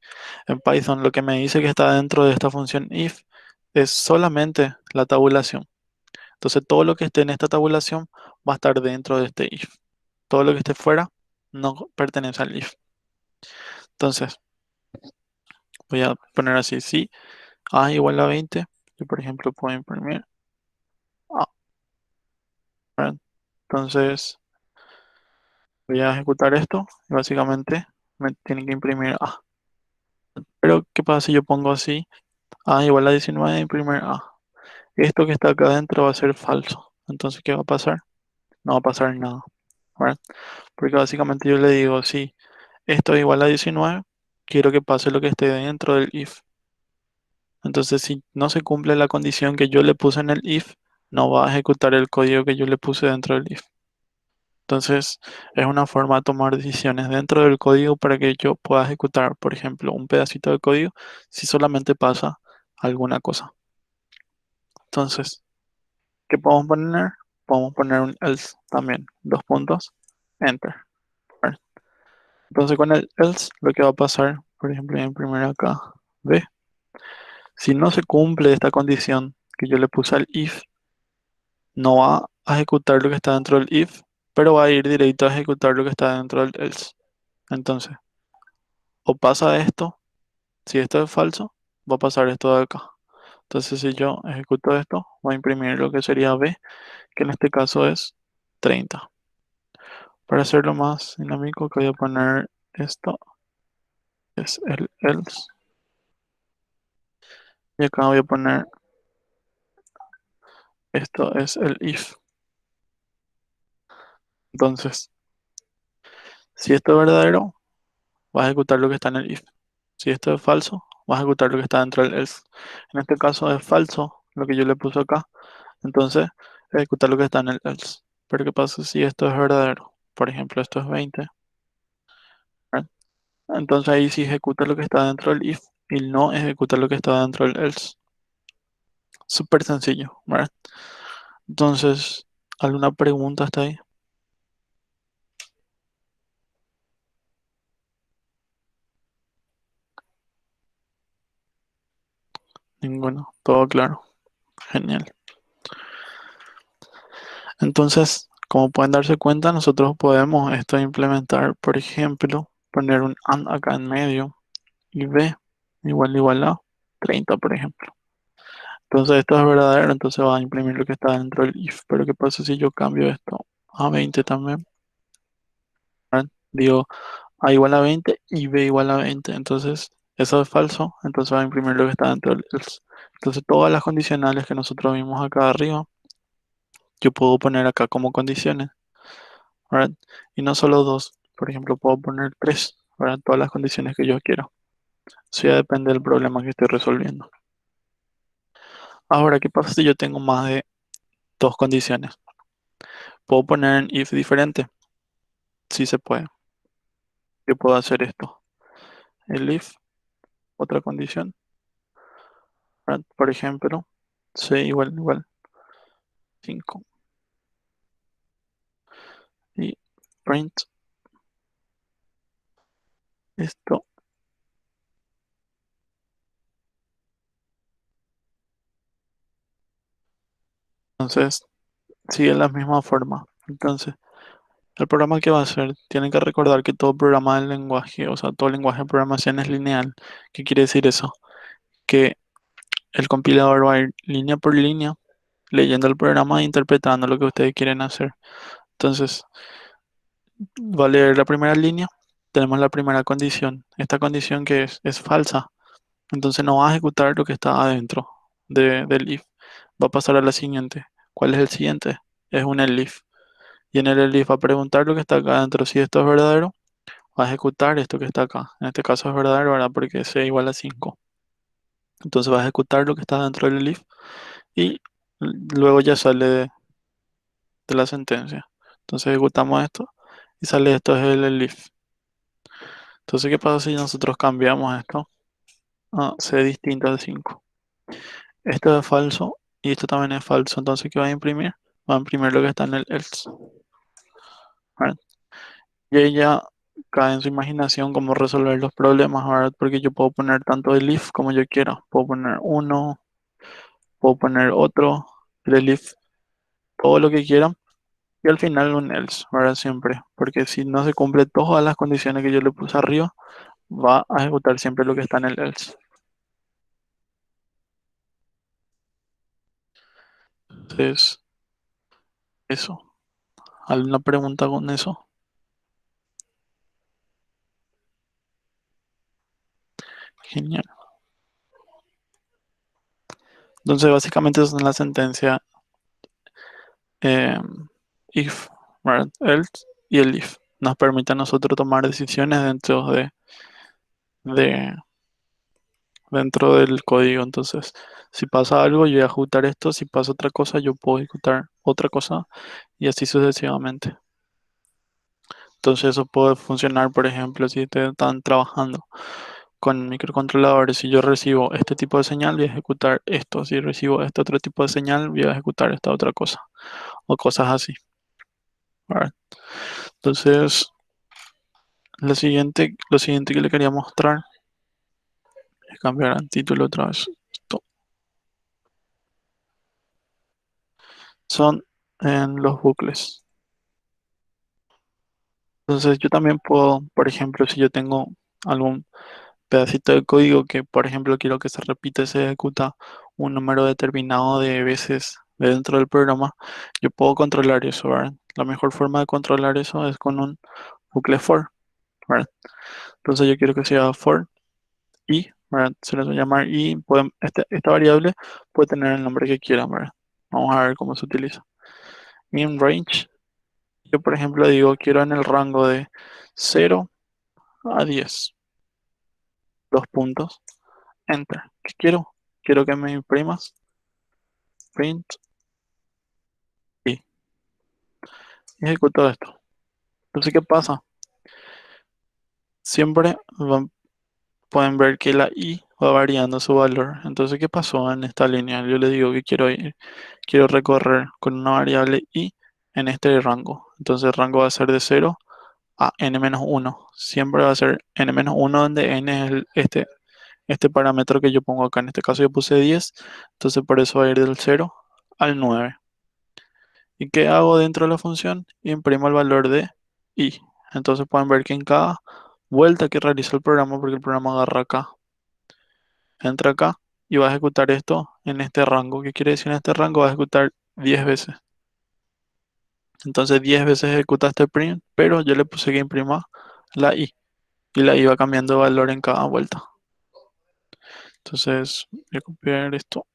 Speaker 1: En Python lo que me dice que está dentro de esta función if es solamente la tabulación. Entonces todo lo que esté en esta tabulación va a estar dentro de este if. Todo lo que esté fuera no pertenece al if. Entonces voy a poner así, si a igual a 20, yo por ejemplo puedo imprimir a, ¿verdad? Entonces voy a ejecutar esto y básicamente me tiene que imprimir a. Pero ¿qué pasa si yo pongo así? A igual a 19, imprimir a. Esto que está acá adentro va a ser falso. Entonces, ¿qué va a pasar? No va a pasar nada, ¿verdad? Porque básicamente yo le digo, si esto es igual a 19, quiero que pase lo que esté dentro del if. Entonces, si no se cumple la condición que yo le puse en el if, no va a ejecutar el código que yo le puse dentro del if. Entonces, es una forma de tomar decisiones dentro del código para que yo pueda ejecutar, por ejemplo, un pedacito de código si solamente pasa alguna cosa. Entonces, ¿qué podemos poner? Podemos poner un else también. Dos puntos, enter. ¿Vale? Entonces, con el else, lo que va a pasar, por ejemplo, voy a imprimir acá, B. Si no se cumple esta condición que yo le puse al if, no va a ejecutar lo que está dentro del if, pero va a ir directo a ejecutar lo que está dentro del else. Entonces, o pasa esto, si esto es falso, va a pasar esto de acá. Entonces, si yo ejecuto esto, voy a imprimir lo que sería B, que en este caso es 30. Para hacerlo más dinámico, que voy a poner esto, es el else, y acá voy a poner esto es el if. Entonces, si esto es verdadero, va a ejecutar lo que está en el if. Si esto es falso, va a ejecutar lo que está dentro del else. En este caso es falso lo que yo le puse acá. Entonces, ejecutar lo que está en el else. Pero ¿qué pasa si esto es verdadero? Por ejemplo, esto es 20. ¿Verdad? Entonces ahí sí ejecuta lo que está dentro del if y no ejecuta lo que está dentro del else. Súper sencillo, ¿verdad? Entonces, ¿alguna pregunta hasta ahí? ninguno, todo claro, genial. Entonces, como pueden darse cuenta, nosotros podemos esto implementar, por ejemplo, poner un AND acá en medio y B igual a 30, por ejemplo. Entonces esto es verdadero, entonces va a imprimir lo que está dentro del if. Pero ¿qué pasa si yo cambio esto a 20 también? ¿Verdad? Digo A igual a 20 y B igual a 20. Entonces eso es falso, entonces va a imprimir lo que está dentro del else. Entonces todas las condicionales que nosotros vimos acá arriba, yo puedo poner acá como condiciones, ¿verdad? Y no solo dos, por ejemplo, puedo poner tres, ¿verdad? Todas las condiciones que yo quiero. Eso ya depende del problema que estoy resolviendo. Ahora, ¿qué pasa si yo tengo más de dos condiciones? ¿Puedo poner en if diferente? Sí se puede. Yo puedo hacer esto. El if, otra condición, ¿verdad? Por ejemplo, c igual 5 y print esto. Entonces, sigue la misma forma. Entonces, el programa que va a hacer, tiene que recordar que todo programa del lenguaje, o sea, todo lenguaje de programación es lineal. ¿Qué quiere decir eso? Que el compilador va a ir línea por línea, leyendo el programa e interpretando lo que ustedes quieren hacer. Entonces, va a leer la primera línea, tenemos la primera condición. Esta condición que es falsa, entonces no va a ejecutar lo que está adentro del if. Va a pasar a la siguiente. ¿Cuál es el siguiente? Es un elif. Y en el elif va a preguntar lo que está acá adentro. Si esto es verdadero, va a ejecutar esto que está acá. En este caso es verdadero, ¿verdad? Porque c igual a 5. Entonces va a ejecutar lo que está dentro del elif y luego ya sale de la sentencia. Entonces ejecutamos esto y sale esto es el elif. Entonces, ¿qué pasa si nosotros cambiamos esto a c distinto de 5? Esto es falso y esto también es falso. Entonces, ¿qué va a imprimir? Va a imprimir lo que está en el else. ¿Verdad? Y ahí ya cae en su imaginación cómo resolver los problemas, ¿verdad? Porque yo puedo poner tanto el if como yo quiera. Puedo poner uno, puedo poner otro, el if, todo lo que quiera. Y al final un else, ¿verdad? Siempre. Porque si no se cumple todas las condiciones que yo le puse arriba, va a ejecutar siempre lo que está en el else. Entonces, eso. ¿Alguna pregunta con eso? Genial. Entonces, básicamente es la sentencia eh, if, ¿verdad? Else y el if. Nos permite a nosotros tomar decisiones de, dentro del código. Entonces, si pasa algo, yo voy a ejecutar esto. Si pasa otra cosa, yo puedo ejecutar otra cosa y así sucesivamente. Entonces, eso puede funcionar, por ejemplo, si ustedes están trabajando con microcontroladores. Si yo recibo este tipo de señal, voy a ejecutar esto. Si recibo este otro tipo de señal, voy a ejecutar esta otra cosa. O cosas así. ¿Verdad? Entonces, lo siguiente que le quería mostrar es cambiar el título otra vez. Esto son en los bucles. Entonces, yo también puedo, por ejemplo, si yo tengo algún pedacito de código que, por ejemplo, quiero que se repita y se ejecuta un número determinado de veces dentro del programa, yo puedo controlar eso, ¿verdad? La mejor forma de controlar eso es con un bucle for, ¿verdad? Entonces yo quiero que sea for y, ¿verdad? Se les va a llamar y esta variable puede tener el nombre que quieran, ¿verdad? Vamos a ver cómo se utiliza. In range, yo por ejemplo digo quiero en el rango de 0 a 10, dos puntos, enter. ¿Qué quiero? Quiero que me imprimas print y ejecuto esto. Entonces, ¿qué pasa? Siempre pueden ver que la i va variando su valor. Entonces, ¿qué pasó en esta línea? Yo le digo que quiero recorrer con una variable i en este rango. Entonces, el rango va a ser de 0 a n-1. Siempre va a ser n-1 donde n es este parámetro que yo pongo acá. En este caso yo puse 10, entonces por eso va a ir del 0 al 9. ¿Y qué hago dentro de la función? Imprimo el valor de i. Entonces pueden ver que en cada vuelta que realiza el programa, porque el programa agarra acá, entra acá y va a ejecutar esto en este rango. ¿Qué quiere decir en este rango? Va a ejecutar 10 veces. Entonces 10 veces ejecuta este print, pero yo le puse que imprima la i. Y la i va cambiando de valor en cada vuelta. Entonces voy a copiar esto,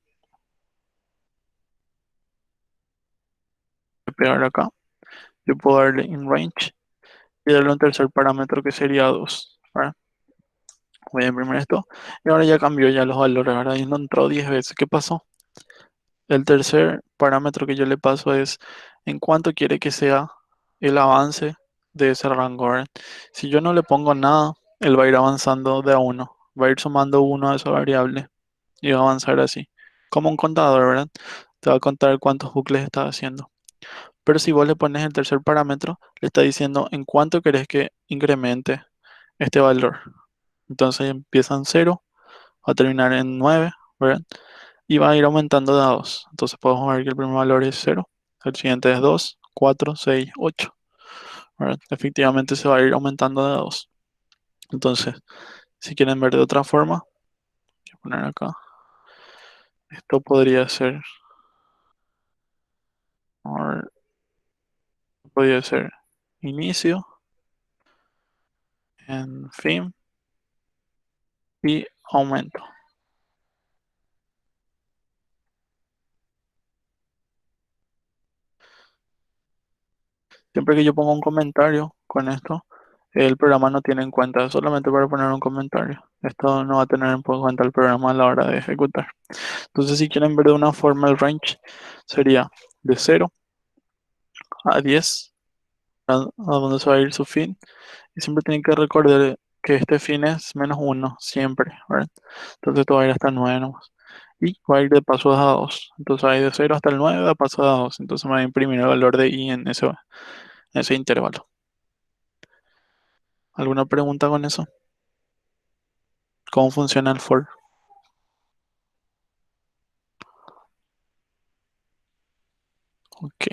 Speaker 1: voy a pegar acá. Yo puedo darle in range y darle un tercer parámetro que sería 2. Voy a imprimir esto. Y ahora ya cambió ya los valores. Ahora y no entró 10 veces. ¿Qué pasó? El tercer parámetro que yo le paso es en cuánto quiere que sea el avance de ese rango, ¿verdad? Si yo no le pongo nada, él va a ir avanzando de a uno. Va a ir sumando uno a esa variable y va a avanzar así. Como un contador, ¿verdad? Te va a contar cuántos bucles está haciendo. Pero si vos le pones el tercer parámetro, le está diciendo en cuánto querés que incremente este valor. Entonces empieza en 0, va a terminar en 9, ¿verdad? Y va a ir aumentando de a 2. Entonces podemos ver que el primer valor es 0, el siguiente es 2, 4, 6, 8, ¿verdad? Efectivamente se va a ir aumentando de a 2. Entonces, si quieren ver de otra forma, voy a poner acá, esto podría ser, a ver, podría ser inicio, en fin y aumento. Siempre que yo pongo un comentario con esto, el programa no tiene en cuenta, solamente para poner un comentario. Esto no va a tener en cuenta el programa a la hora de ejecutar. Entonces, si quieren ver de una forma el range, sería de 0 a 10, a donde se va a ir su fin. Y siempre tienen que recordar que este fin es -1, siempre, ¿verdad? Entonces, esto va a ir hasta 9 nomás. Y va a ir de paso a 2. Entonces, va a ir de 0 hasta el 9 de paso a 2. Entonces, me va a imprimir el valor de i en ese intervalo. ¿Alguna pregunta con eso? ¿Cómo funciona el for? Ok,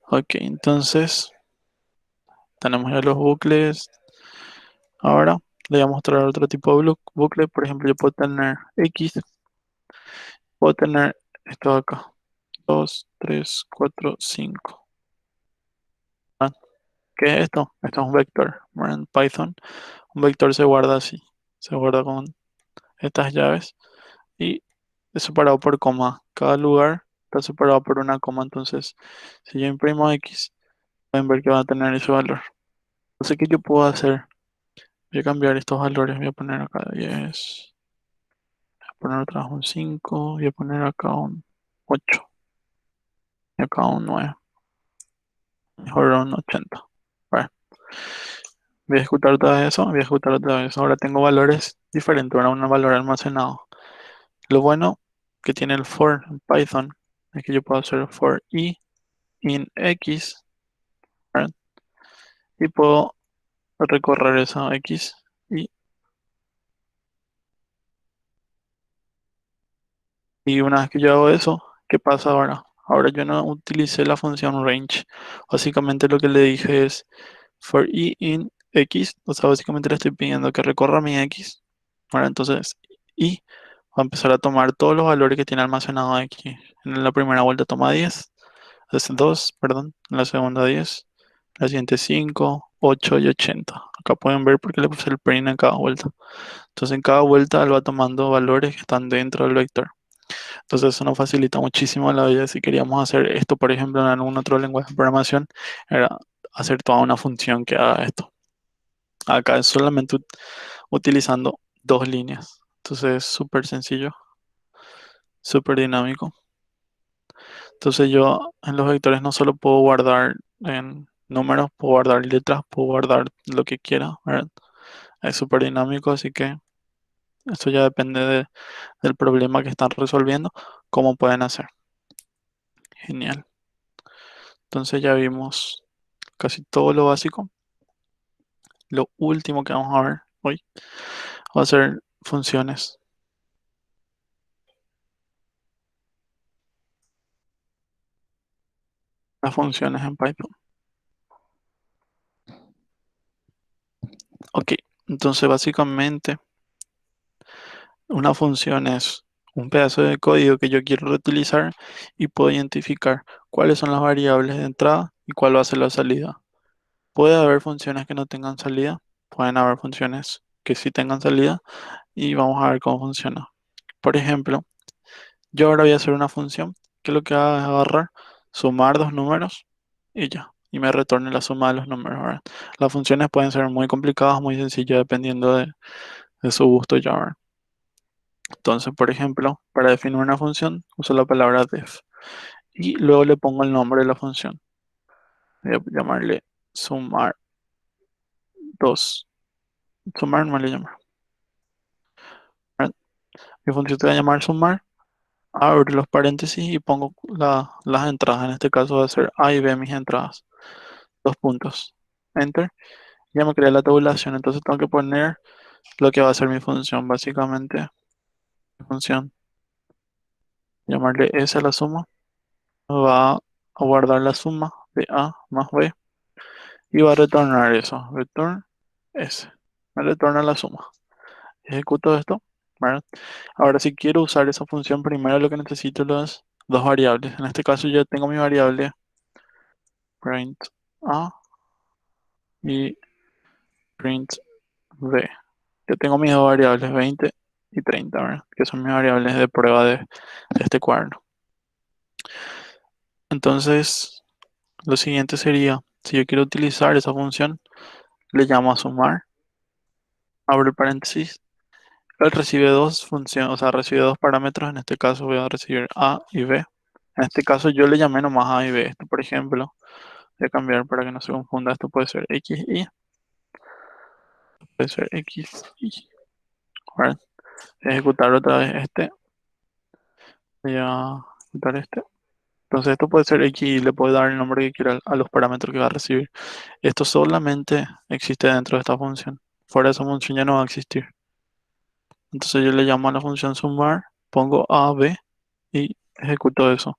Speaker 1: ok, entonces tenemos ya los bucles. Ahora le voy a mostrar otro tipo de bucle. Por ejemplo, yo puedo tener X, puedo tener esto de acá: 2, 3, 4, 5. ¿Ah? ¿Qué es esto? Esto es un vector. Bueno, en Python, un vector se guarda así. Se guarda con estas llaves y es separado por coma. Cada lugar está separado por una coma. Entonces, si yo imprimo X, pueden ver que va a tener ese valor. Entonces, ¿qué yo puedo hacer? Voy a cambiar estos valores. Voy a poner acá 10. Voy a poner otra vez un 5. Voy a poner acá un 8. Y acá un 9. Mejor un 80. Vale. Voy a ejecutar otra vez eso. Voy a ejecutar otra vez. Ahora tengo valores diferentes. Ahora un valor almacenado. Lo bueno que tiene el for en Python es que yo puedo hacer for i in x, ¿verdad? Y puedo recorrer esa x. Y, y una vez que yo hago eso, ¿qué pasa ahora? Ahora yo no utilicé la función range. Básicamente lo que le dije es for i in x. O sea, básicamente le estoy pidiendo que recorra mi x. Ahora entonces i va a empezar a tomar todos los valores que tiene almacenado aquí. En la primera vuelta toma 10, es 2, perdón. En la segunda 10, la siguiente 5, 8 y 80. Acá pueden ver por qué le puse el print en cada vuelta. Entonces en cada vuelta él va tomando valores que están dentro del vector. Entonces eso nos facilita muchísimo la vida. Si queríamos hacer esto, por ejemplo, en algún otro lenguaje de programación, era hacer toda una función que haga esto. Acá es solamente utilizando dos líneas. Entonces es súper sencillo, súper dinámico. Entonces yo en los vectores no solo puedo guardar en números, puedo guardar letras, puedo guardar lo que quiera, ¿verdad? Es súper dinámico, así que eso ya depende del problema que están resolviendo, cómo pueden hacer. Genial. Entonces ya vimos casi todo lo básico. lo último que vamos a ver hoy va a ser funciones. Las funciones en Python. Ok, entonces básicamente una función es un pedazo de código que yo quiero reutilizar y puedo identificar cuáles son las variables de entrada y cuál va a ser la salida. Puede haber funciones que no tengan salida, pueden haber funciones que sí tengan salida y vamos a ver cómo funciona. Por ejemplo, yo ahora voy a hacer una función que lo que haga es agarrar, sumar dos números y ya, y me retorne la suma de los números, ¿verdad? Las funciones pueden ser muy complicadas, muy sencillas, dependiendo de su gusto ya, ¿verdad? Entonces, por ejemplo, para definir una función, uso la palabra def y luego le pongo el nombre de la función. Voy a llamarle sumar 2. Sumar no le llamo. ¿Verdad? Mi función se va a llamar sumar, abro los paréntesis y pongo las entradas. En este caso va a ser A y B mis entradas. Dos puntos. Enter. Ya me creé la tabulación, entonces tengo que poner lo que va a ser mi función. Básicamente, mi función, llamarle S a la suma, va a guardar la suma de A más B y va a retornar eso. Return S. Me retorna la suma. Ejecuto esto, ¿verdad? Ahora, si quiero usar esa función, primero lo que necesito es dos variables. En este caso, yo tengo mi variable print A y print B. Yo tengo mis dos variables 20 y 30, ¿verdad? Que son mis variables de prueba de este cuaderno. Entonces, lo siguiente sería, si yo quiero utilizar esa función, le llamo a sumar, abro el paréntesis. Él recibe dos funciones, o sea, recibe dos parámetros. En este caso voy a recibir A y B. En este caso yo le llamé nomás A y B. Esto, por ejemplo, voy a cambiar para que no se confunda. Esto puede ser X y, puede ser X y. ¿Verdad? Ejecutar otra vez este. Voy a ejecutar este. Entonces esto puede ser X y le puedo dar el nombre que quiera a los parámetros que va a recibir. Esto solamente existe dentro de esta función. Fuera de esa función ya no va a existir. Entonces yo le llamo a la función sumar, pongo A, B y ejecuto eso.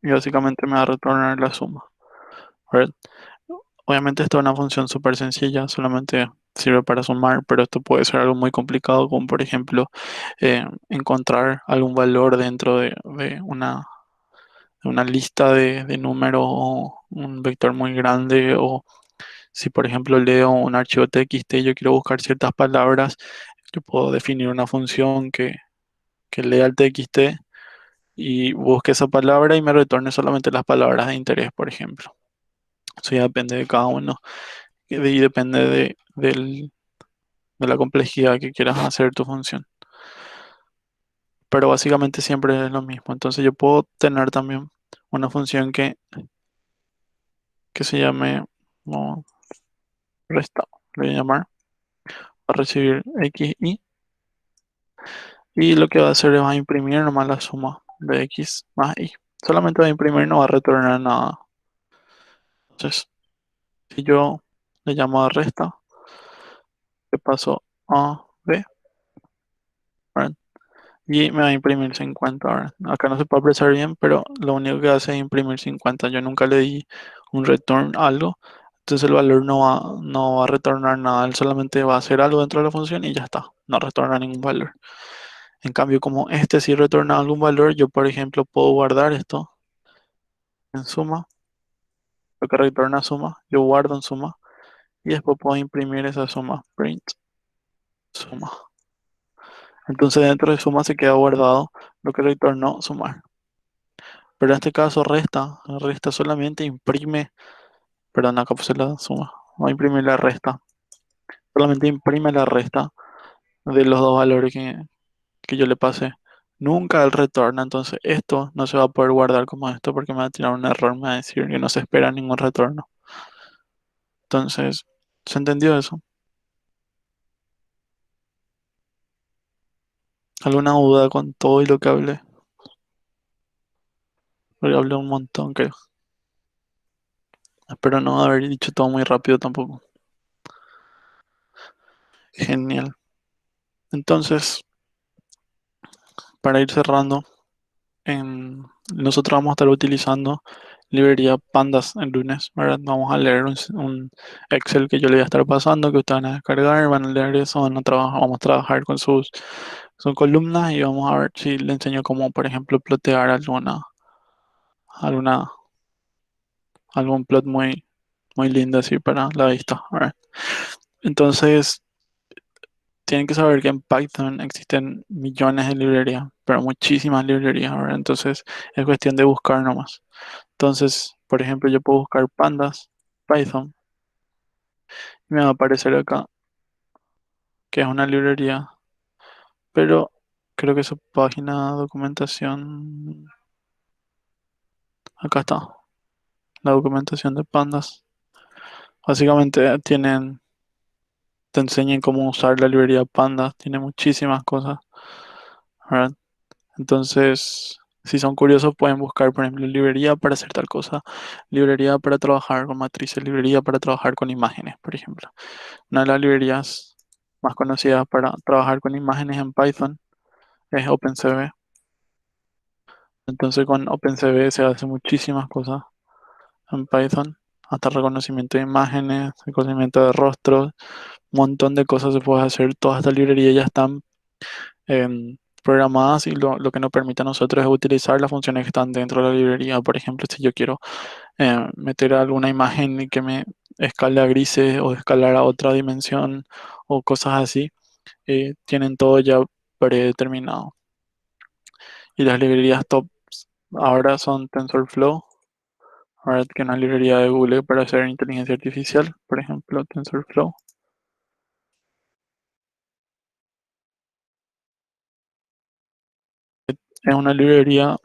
Speaker 1: Y básicamente me va a retornar la suma. ¿Verdad? Obviamente esto es una función súper sencilla, solamente sirve para sumar, pero esto puede ser algo muy complicado, como por ejemplo encontrar algún valor dentro de una lista de números o un vector muy grande, o si por ejemplo leo un archivo TXT y yo quiero buscar ciertas palabras, yo puedo definir una función que lea el TXT y busque esa palabra y me retorne solamente las palabras de interés, por ejemplo. Eso ya depende de cada uno y depende de la complejidad que quieras hacer tu función. Pero básicamente siempre es lo mismo. Entonces yo puedo tener también una función que se llame como resta. Le voy a llamar a recibir x y lo que va a hacer es va a imprimir nomás la suma de x más y. Solamente va a imprimir, no va a retornar nada. Entonces, si yo le llamo a resta, le paso a b, ¿verdad? Y me va a imprimir 50, ¿verdad? Acá no se puede apreciar bien, pero lo único que hace es imprimir 50. Yo nunca le di un return algo, entonces el valor no va a retornar nada, él solamente va a hacer algo dentro de la función y ya está, no retorna ningún valor. En cambio, como este sí retorna algún valor, yo por ejemplo puedo guardar esto en suma, lo que retorna suma, yo guardo en suma y después puedo imprimir esa suma, print suma. Entonces dentro de suma se queda guardado lo que retornó sumar. Pero en este caso resta solamente imprime, perdón, acá puse la suma, va a imprimir la resta, solamente imprime la resta de los dos valores que yo le pasé. Nunca el retorno, entonces esto no se va a poder guardar como esto porque me va a tirar un error, me va a decir que no se espera ningún retorno. Entonces, ¿se entendió eso? ¿Alguna duda con todo y lo que hablé? Porque hablé un montón, creo. Espero no haber dicho todo muy rápido tampoco. Genial. Entonces, para ir cerrando, nosotros vamos a estar utilizando librería Pandas el lunes, ¿verdad? Vamos a leer un Excel que yo le voy a estar pasando, que ustedes van a descargar, van a leer eso, van a trabajar, vamos a trabajar con sus columnas y vamos a ver si le enseño cómo, por ejemplo, plotear alguna, algún plot muy lindo así para la vista, ¿verdad? Entonces, tienen que saber que en Python existen millones de librerías, pero muchísimas librerías, ¿verdad? Entonces, es cuestión de buscar nomás. Entonces, por ejemplo, yo puedo buscar pandas, Python, y me va a aparecer acá que es una librería, pero creo que su página de documentación, acá está, la documentación de pandas. Básicamente te enseñan cómo usar la librería pandas, tiene muchísimas cosas, ¿verdad? Entonces, si son curiosos, pueden buscar, por ejemplo, librería para hacer tal cosa, librería para trabajar con matrices, librería para trabajar con imágenes, por ejemplo. Una de las librerías más conocidas para trabajar con imágenes en Python es OpenCV. Entonces con OpenCV se hace muchísimas cosas en Python, hasta reconocimiento de imágenes, reconocimiento de rostros, un montón de cosas se puede hacer. Todas estas librerías ya están programadas y lo que nos permite a nosotros es utilizar las funciones que están dentro de la librería. Por ejemplo, si yo quiero meter alguna imagen y que me escale a grises o escalar a otra dimensión o cosas así, tienen todo ya predeterminado. Y las librerías top ahora son TensorFlow, ahora que es una librería de Google para hacer inteligencia artificial, por ejemplo, TensorFlow. Es una librería,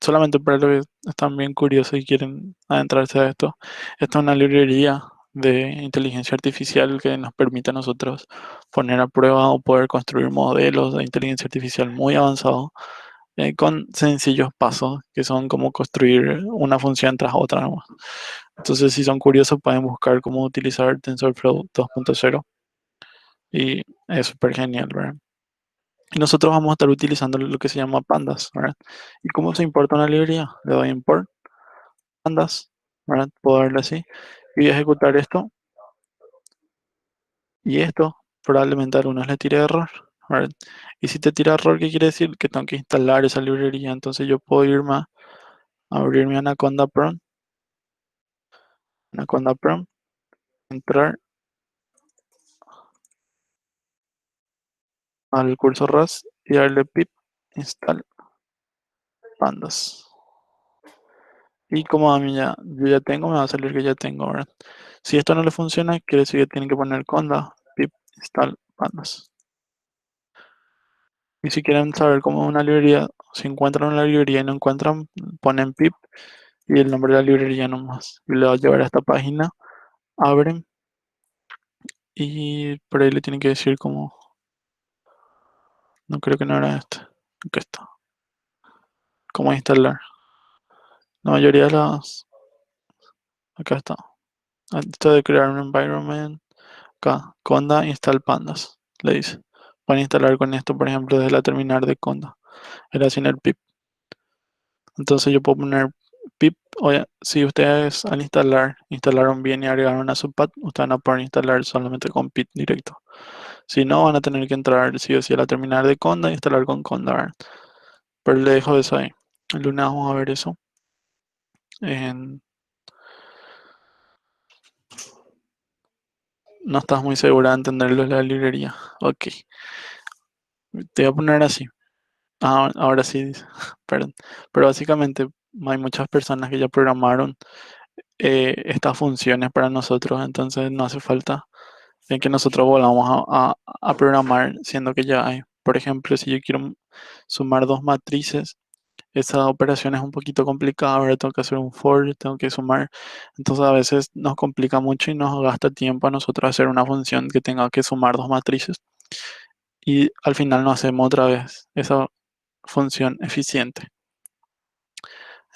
Speaker 1: solamente para los que están bien curiosos y quieren adentrarse a esto, esta es una librería de inteligencia artificial que nos permite a nosotros poner a prueba o poder construir modelos de inteligencia artificial muy avanzados con sencillos pasos que son como construir una función tras otra nomás. Entonces, si son curiosos, pueden buscar cómo utilizar TensorFlow 2.0 y es súper genial, ¿verdad? Y nosotros vamos a estar utilizando lo que se llama pandas, ¿verdad? ¿Y cómo se importa una librería? Le doy import pandas, ¿verdad? Puedo darle así y ejecutar esto. Y esto probablemente a algunos le tire error, ¿verdad? Y si te tira error, ¿qué quiere decir? Que tengo que instalar esa librería. Entonces yo puedo irme a abrir mi Anaconda Prompt, entrar al curso RAS y darle pip install pandas. Y como a mí yo ya tengo, me va a salir que ya tengo, ¿verdad? Si esto no le funciona, quiere decir que tienen que poner conda pip install pandas. Y si quieren saber cómo es una librería, si encuentran una librería y no encuentran, ponen pip y el nombre de la librería nomás. Y le va a llevar a esta página, abren y por ahí le tienen que decir como, no creo que no era este, aquí está, cómo instalar. La mayoría de acá está. Esto de crear un environment, acá, conda install pandas, le dice. Pueden instalar con esto, por ejemplo, desde la terminal de conda. Era sin el pip. Entonces yo puedo poner pip. Oye, si ustedes al instalaron bien y agregaron a su pad, ustedes van a poder instalar solamente con pip directo. Si no, van a tener que entrar sí o sí a la terminal de conda e instalar con conda, ¿verdad? Pero le dejo eso ahí. El lunes vamos a ver eso. En- no estás muy segura de entenderlo de la librería. Ok, te voy a poner así. Ahora sí, dice, perdón. Pero básicamente hay muchas personas que ya programaron estas funciones para nosotros, entonces no hace falta que nosotros volvamos a programar, siendo que ya hay. Por ejemplo, si yo quiero sumar dos matrices, esa operación es un poquito complicada, ahora tengo que hacer un for, tengo que sumar, entonces a veces nos complica mucho y nos gasta tiempo a nosotros hacer una función que tenga que sumar dos matrices y al final no hacemos otra vez esa función eficiente.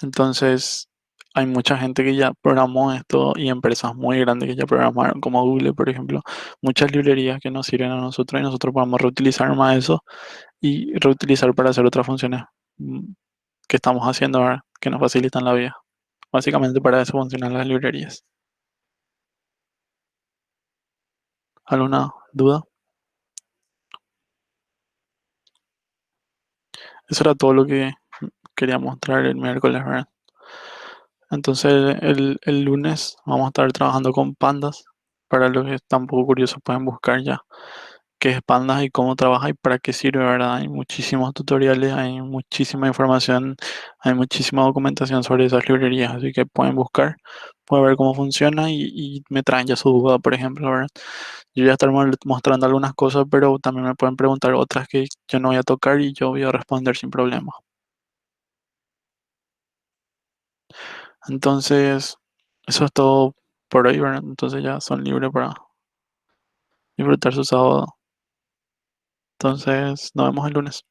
Speaker 1: Entonces, hay mucha gente que ya programó esto y empresas muy grandes que ya programaron, como Google, por ejemplo, muchas librerías que nos sirven a nosotros y nosotros podemos reutilizar más eso y reutilizar para hacer otras funciones mm, que estamos haciendo ahora, que nos facilitan la vida. Básicamente para eso funcionan las librerías. ¿Alguna duda? Eso era todo lo que quería mostrar el miércoles, ¿verdad? Entonces el lunes vamos a estar trabajando con pandas. Para los que están un poco curiosos pueden buscar ya qué es pandas y cómo trabaja y para qué sirve, ¿verdad? Hay muchísimos tutoriales, hay muchísima información, hay muchísima documentación sobre esas librerías, así que pueden buscar, pueden ver cómo funciona y me traen ya su duda, por ejemplo, ¿verdad? Yo voy a estar mostrando algunas cosas, pero también me pueden preguntar otras que yo no voy a tocar y yo voy a responder sin problema. Entonces, eso es todo por hoy, ¿verdad? Entonces ya son libres para disfrutar su sábado. Entonces, nos vemos el lunes.